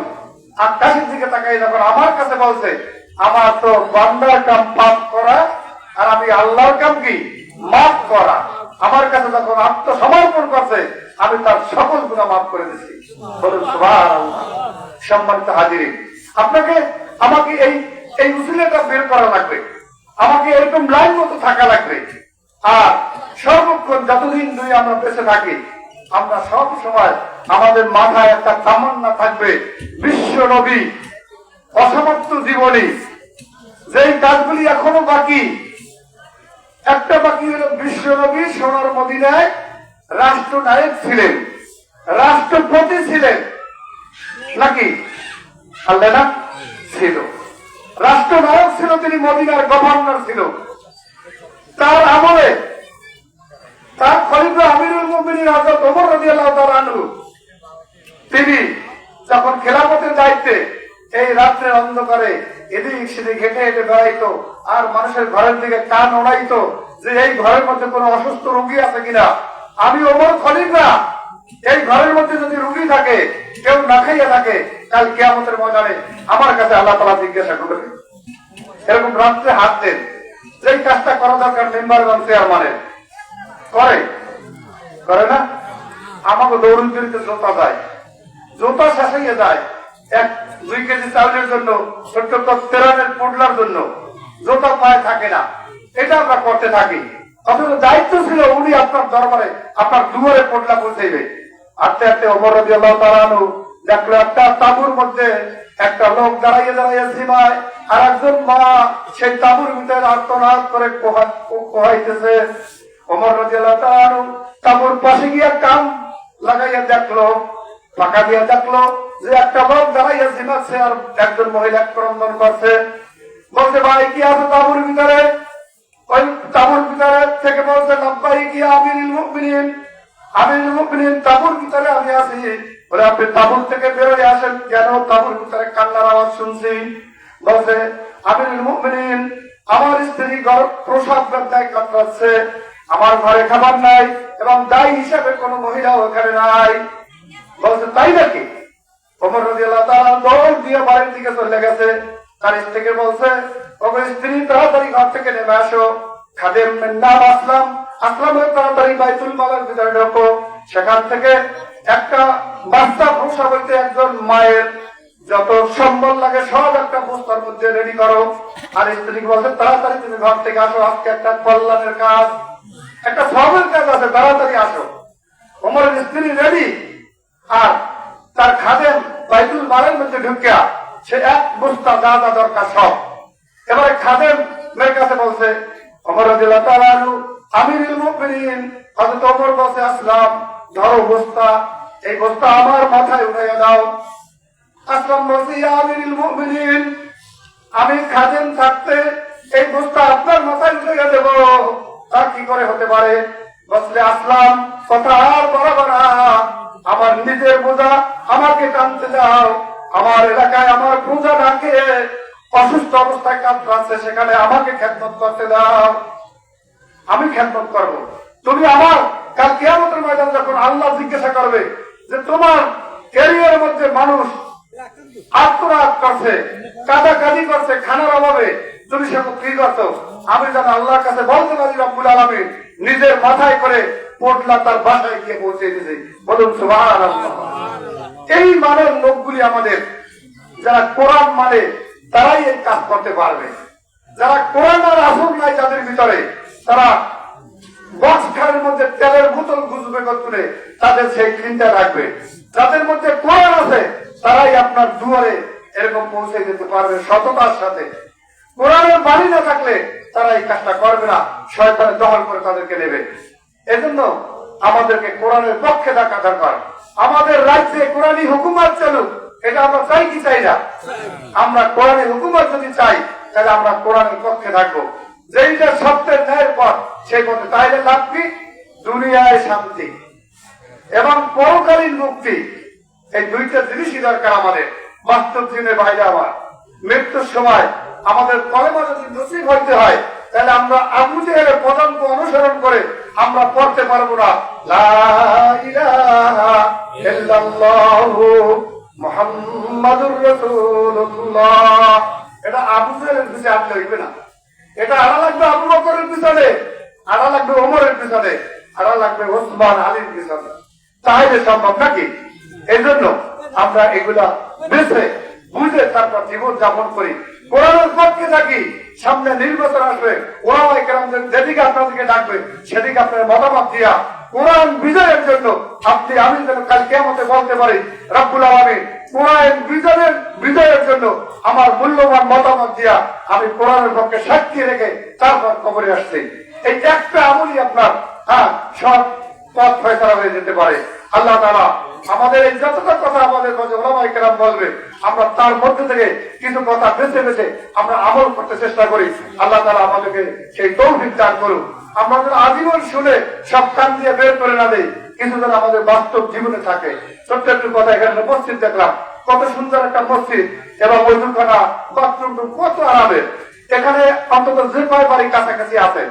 আকাশের দিকে তাকাই যখন আমার কাছে বলছে আমার তো বান্দার কাম পাপ করা আর আমি আল্লাহর কাম কি মাফ করা, আমার কাছে যখন আত্মসমর্পণ করছে আমি তার সকল গুনাহ মাফ করে দিচ্ছি। বলুন সুবহানাল্লাহ। সম্মানিত হাজিরিন, আপনাকে আমাকে এই এই উসিলাটা বের করা লাগবে, আমাকে এরকম লাইন মতো থাকা লাগবে। আর সর্বক্ষণ যতদিন ধরে আমরা বেঁচে থাকি, আমরা সব সময় আমাদের মাথায় একটা তামান্না থাকবে বিশ্ব নবী অসমাপ্ত জীবনী, যেই কাজগুলি এখনো বাকি। একটা বাকি হলো বিশ্ব নবী সোনার মদিনায় রাষ্ট্রনায়ক ছিলেন, রাষ্ট্রপতি ছিলেন নাকি? আল্লাহ না ছিল, রাষ্ট্রনায়ক ছিল, তিনি মদিনার গভর্নর ছিল। তার আমলে তার খলিফা আমিরুল মুমিনিন হযরত ওমর রাদিয়াল্লাহু তাআলা আনহু, তিনি যখন খেলাফতের দায়িত্বে এই রাত্রের অন্ধকারে এদিক সেদিক হেঁটে হেঁটে বেড়াইতো আর মানুষের ঘরের দিকে কান ওড়াইতো যে এই ঘরের মধ্যে কোনো অসুস্থ রোগী আছে কিনা। আমি ওমর খলিফা, এই ঘরের মধ্যে যদি রোগী থাকে, কেউ না খাইয়া থাকে, কাল কিয়ামতের ময়দানে আমার কাছে আল্লাহ তাআলা জিজ্ঞাসা করবে। এরকম রাত্রে হাত দেন, যেই কাজটা করা দরকার মেম্বারগণ চেয়ারম্যানের করে, করে না? আমাকে দৌড়িতে জোতা যায়, জোতা শেষাইয়া যায় 1-2 কেজি চাউলের জন্য, ছোট্ট তেরানের পোডলার জন্য জোতা পায়ে থাকে না। এটা আমরা করতে থাকি, অথচ দায়িত্ব ছিল উনি আপনার দরবারে আপনার দুয়ারে পোডলা পৌঁছাইবে। আস্তে আস্তে ওমর রাদিয়াল্লাহু তাআলা আনহু দেখলো একটা তাঁবুর মধ্যে একটা লোক দাঁড়াইয়া দাঁড়াইয়া ঝিমায়, আর একজন মা সেই তাঁবুর ভিতরে আর্তনাদ করে কোহাইতেছে। ওমর রাদিয়াল্লাহু তাআলা আনহু তাঁবুর পাশে গিয়া কান লাগাইয়া দেখলো, ফাঁকা দিয়া দেখলো যে একটা লোক দাঁড়াইয়া ঝিমাচ্ছে আর একজন মহিলা ক্রন্দন করছে। বলছে ভাই কি আছে তাঁবুর ভিতরে? ওই তাঁবুর ভিতরে থেকে বলছে লাব্বাইক ইয়া আমিরুল মুমিনিন, আমিরুল মুমিনিন তাঁবুর ভিতরে আমি আছি। বলে আপনি তাঁবুর থেকে বেরোয় আসেন কেন? তাঁবুর ভিতরে কান্নার আওয়াজ শুনছি। বলছে আমিরুল মুমিনিন আমার স্ত্রী প্রসাদ ব্যথায় কাতরাচ্ছে, আমার ঘরে খাবার নাই এবং দায়ী হিসাবে কোন মহিলা ওখানে নাই। বলছে তাই নাকি? ওমর রাদিয়াল্লাহু তাআলা দৌড় দিয়ে বাড়ির দিকে চলে গেছে। তার স্ত্রীকে বলছে ওগো স্ত্রী তাড়াতাড়ি ঘর থেকে নেমে আসো। খাদেম নাম আসলাম, আসলামের তাড়াতাড়ি বাইতুল মালের ভিতরে ঢোকো। সেখান থেকে একটা বাচ্চা প্রসব হইতে একজন মায়ের যত সম্বল লাগে সব একটা বস্তার মধ্যে রেডি করো। আর স্ত্রী বলছে তাড়াতাড়ি তুমি ঘর থেকে আসো, আজকে একটা কল্যাণের কাজ, একটা সবের কাজ আছে, তাড়াতাড়ি আসো। ওমরের স্ত্রী রেডি, আর তার খাদেম বাইতুল মালের মধ্যে ঢুকিয়া সে এক বস্তা যা যা দরকার সব। এবারে খাদেম মেয়ের কাছে বলছে ওমর রাদিয়াল্লাহু তাআলা আনহু আমিরুল মুমিনিন হযরত ওমর বলছে আসলাম, ধরো বস্তা, এই বস্তা আমার মাথায় উঠাইয়া দাও। আসলাম বলছে ইয়া আমিরুল মুমিনিন, আমি খাদেম থাকতে এই বস্তা আপনার মাথায় উঠাইয়া দেব, তা কি করে হতে পারে? বলছে আসলাম কথা আর বরাবর না, আমার নিজের বোঝা আমাকে টানতে দাও। আমার এলাকায় আমার পূজা ডাকে অসুস্থ অবস্থায় কাঁদছে, সেখানে আমাকে খেদমত করতে দাও, আমি খেদমত করব। তুমি আমার কাল কিয়ামতের ময়দানে যখন আল্লাহ জিজ্ঞাসা করবে যে তোমার ক্যারিয়ারের মধ্যে মানুষ আত্মরাত করছে, কাদাকাদি করছে খানার অভাবে, তুমি সে কি করছো, আমি যেন আল্লাহর কাছে বলতে পারি রব্বুল আলামিন নিজের মাথায় করে পটলা তার বাসায় গিয়ে পৌঁছে দিয়েছে। বলুন সুবহানাল্লাহ। এই মানের লোকগুলি আমাদের, যারা কোরআন মানে তারাই এই কাজ করতে পারবে। যারা কোরআন আর আসল নাই যাদের ভিতরে, তারা বক্স খানের মধ্যে তেলের বোতল গুজবে করে তাদের সেই চিন্তা রাখবে। যাদের মধ্যে কোরআন আছে তারাই আপনার দুয়ারে এরকম পৌঁছে যেতে পারবে সততার সাথে। কোরআনের বাণী না থাকলে তারা এই কাজটা করবে না, শয়তানের দখল করে তাদেরকে নেবে। এজন্য আমাদেরকে কোরআনের পক্ষে থাকা দরকার। আমাদের রাজ্যে কোরআনী হুকুমত চলুক, এটা আমরা চাই কি চাই না? আমরা কোরআনী হুকুমত যদি চাই তাহলে আমরা কোরআনের পক্ষে থাকবো। যেইটা সত্যের ন্যায়ের পথ সেই পথে, তাইলে লাভ কি? দুনিয়ায় শান্তি এবং পরকালীন মুক্তি। এই দুইটা জিনিসই দরকার আমাদের বাস্তব জীবনের বাইরে। আমার মৃত্যুর সময় আমাদের কলেমা যদি নসিব হইতে হয় তাহলে আমরা আবু জেহেলের পদাঙ্ক অনুসরণ করে আমরা পড়তে পারবো না লা ইলাহা ইল্লাল্লাহু মুহাম্মাদুর রাসূলুল্লাহ। এটা আবু জেহেলের পিছনে আটলে হইবে না, এটা আড়া লাগবে আবু বকরের পিছনে, আড়া লাগবে ওমরের পিছনে, আড়া লাগবে ওসমান আলীর পিছনে, তাহলে সম্ভব নাকি? এই জন্য আমরা এগুলা বেছে বুঝে তারপর জীবন যাপন করি, কোরআনের পক্ষে থাকি। সামনে নির্বাচন আসবে, ওলামায়ে কেরামদের যেদিকে আপনাদেরকে ডাকবে সেদিকে আপনার মতামত দিয়া কোরআন বিজয়ের জন্য আপনি আমি যেন কাল কিয়ামতে বলতে পারি রব্বুল আলামিন কোরআন বিজয়ের জন্য আমার মূল্যবান মতামত দিয়া আমি কোরআনের পক্ষে সাক্ষী রেখে তারপর কবরে আসছি। এই একটা আমলই আপনার সব পথ ফয়সালা হয়ে যেতে পারে। আল্লাহ তাআলা আমাদের এই যতটা কথা আমাদের মাঝে ওলামায়ে কেরাম বলবে আমরা তার মধ্যে থেকে কিছু কথা বেছে বেছে আমরা আমল করতে চেষ্টা করি। আল্লাহ তাআলা আমাদেরকে সেই তৌফিক দান করুন। আমরা যেন আজীবন শুনে সব কান দিয়ে বের করে না দেই, কিছু যেন আমাদের বাস্তব জীবনে থাকে। ছোট্ট একটু কথা, এখানে মসজিদ দেখলাম, কত সুন্দর একটা মসজিদ এবং ওযুখানা বাথরুম কত আরামের। এখানে অন্তত যে কয় বাড়ি কাছাকাছি আছে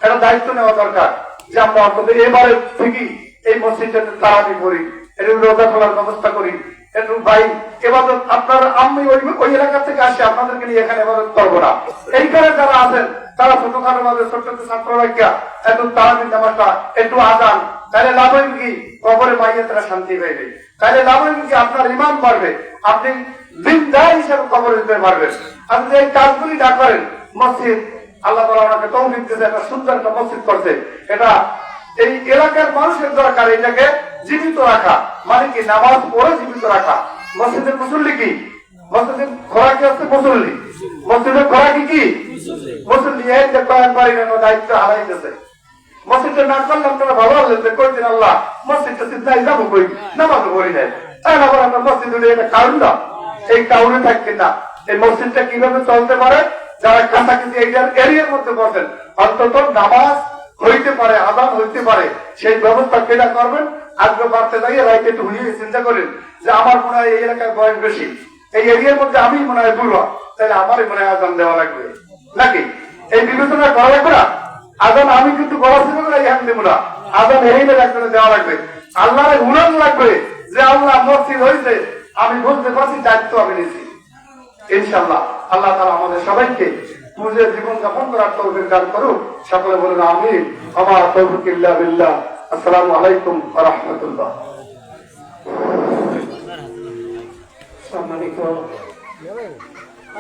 এটা দায়িত্ব নেওয়া দরকার যে আমরা অন্তত এবারে থেকে এই মসজিদটাতে তারাবি করি, একটু রোজা খোলার ব্যবস্থা করি, একটু ভাই এবাদত আপনার আমি ওই এলাকা থেকে আসি আপনাদেরকে নিয়ে এখানে এবাদত করবো না। এইখানে যারা আছেন তারা ছোটখাটো ভাবে ছোট্ট ছাত্র রাখিয়া একটু তারাবি নামাজটা একটু আজান, তাহলে লাভ হইবে কি? কবরে মাইয়াতরা শান্তি পাইবে, তাহলে লাভ হইবে কি? আপনার ইমান বাড়বে, আপনি দিনদার হিসেবে কবরে দিতে পারবেন। আপনি এই কাজগুলি না করেন, মসজিদ আল্লাহ তাআলা ওনাকে তৌফিক দিয়েছে, একটা সুন্দর একটা মসজিদ করছে, এটা এই এলাকার মানুষের দরকার এটাকে জীবিত রাখা, মানে কি নামাজ পড়ে জীবিত রাখা। মসজিদের মুসল্লি কি? মসজিদের খোরাকি হচ্ছে মুসল্লি, মসজিদের খোরাকি কি? মুসল্লি। এই যে কয়েকবারই দায়িত্ব হারাই গেছে। মসজিদে না করলে আপনারা ভালো লাগছে কইছেন আল্লাহ মসজিদটা সিদ্ধাই যাবো কই, নামাজ পড়ি নাই, তাই না? আবার আমরা মসজিদ এটা কারণ না, এই কারণে থাকবেন না। এই মসজিদটা কিভাবে চলতে পারে? যারা কাছাকাছি এইটার এরিয়ার মধ্যে বসেন অন্তত নামাজ হইতে পারে, আজান হইতে পারে, সেই ব্যবস্থা কেটা করবেন। আজকে বাড়তে যাইয়ে রাইতে একটু হুইয়ে চিন্তা করেন যে আমার মনে হয় এই এলাকায় বয়স বেশি, এই এরিয়ার মধ্যে আমি মনে হয় বুড়া, তাহলে আমারই মনে হয় আজান দেওয়া লাগবে নাকি? এই বিবেচনা করা লাগবে না? আজান আমি কিন্তু গলা ছিল না, এখান দেবো না, আজান এই একজনে দেওয়া লাগবে। আল্লাহর উড়ান লাগবে যে আল্লাহ মসজিদ হয়েছে, আমি বলতে পারছি দায়িত্ব আমি নিয়েছি। ইনশাআল্লাহ আল্লাহ তাআলা আমাদের সবাইকে বুঝে জীবন যাপন করার তৌফিক দান করুন। সকলে বলুন আমিন। আমার তৌফিক ইল্লা বিল্লাহ। আসসালামু আলাইকুম ওয়া রাহমাতুল্লাহ।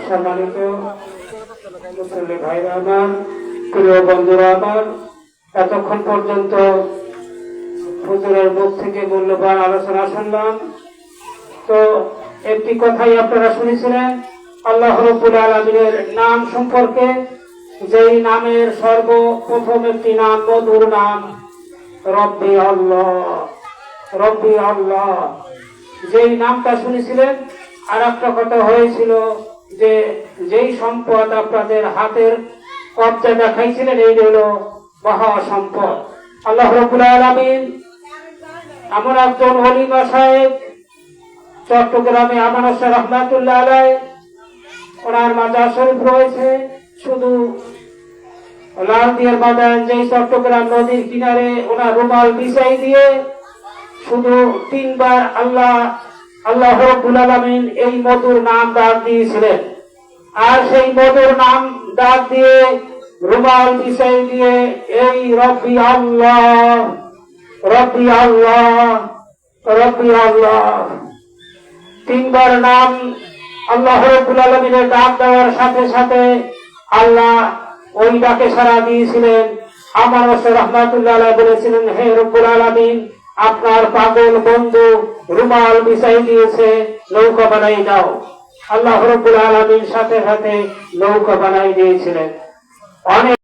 সম্মানিত মুসল্লি ভাইরা আমার, প্রিয় বন্ধুরা আমার, এতক্ষণ পর্যন্ত হুজুরের মুখ থেকে মূল্যবান আলোচনা শুনলাম। তো একটি কথাই আপনারা শুনেছিলেন আল্লাহ রাব্বুল আলামিনের নাম সম্পর্কে, যেই নামের সর্বপ্রথম একটি নাম মধুর নাম রব্বি আল্লাহ। রব্বি আল্লাহ যেই নামটা শুনেছিলেন, আর একটা কথা হয়েছিল যে যেই সম্পদ আপনাদের হাতের কবজা দেখাইছিলেন, এই হলো মহা সম্পদ। আল্লাহ রাব্বুল আলামিন এমন একজন ওলিমা সাহেব চট্টগ্রামে আমানত শাহ রহমাতুল্লাহ আলাইহি, ওনার মাজার শরীফ রয়েছে শুধু লালদিয়ার বাজার, যেই চট্টগ্রাম নদীর কিনারে ওনার রুমাল বিছাই দিয়ে শুধু 3 বার আল্লাহ রাব্বুল আলামিন এই মধুর নাম ডাক দিয়েছিলেন। আর সেই মধুর নাম ডাক দিয়ে রুমাল বিছাই দিয়ে এই রব্বি আল্লাহ, রব্বি আল্লাহ, রব্বি আল্লাহ 3 বার নাম আল্লাহ রাব্বুল আলামিনের ডাক দেওয়ার সাথে সাথে আল্লাহ ওই ডাকে সাড়া দিয়েছিলেন। আমানত শাহ রহমাতুল্লাহ আলাইহি বলেছিলেন, হে রব্বুল আলামিন, আপনার পাগল বন্ধু রুমাল বিছাই দিয়েছে, নৌকা বানাই দাও। আল্লাহ রাব্বুল আলামিন সাথে সাথে নৌকা বানাই দিয়েছিলেন। অনেক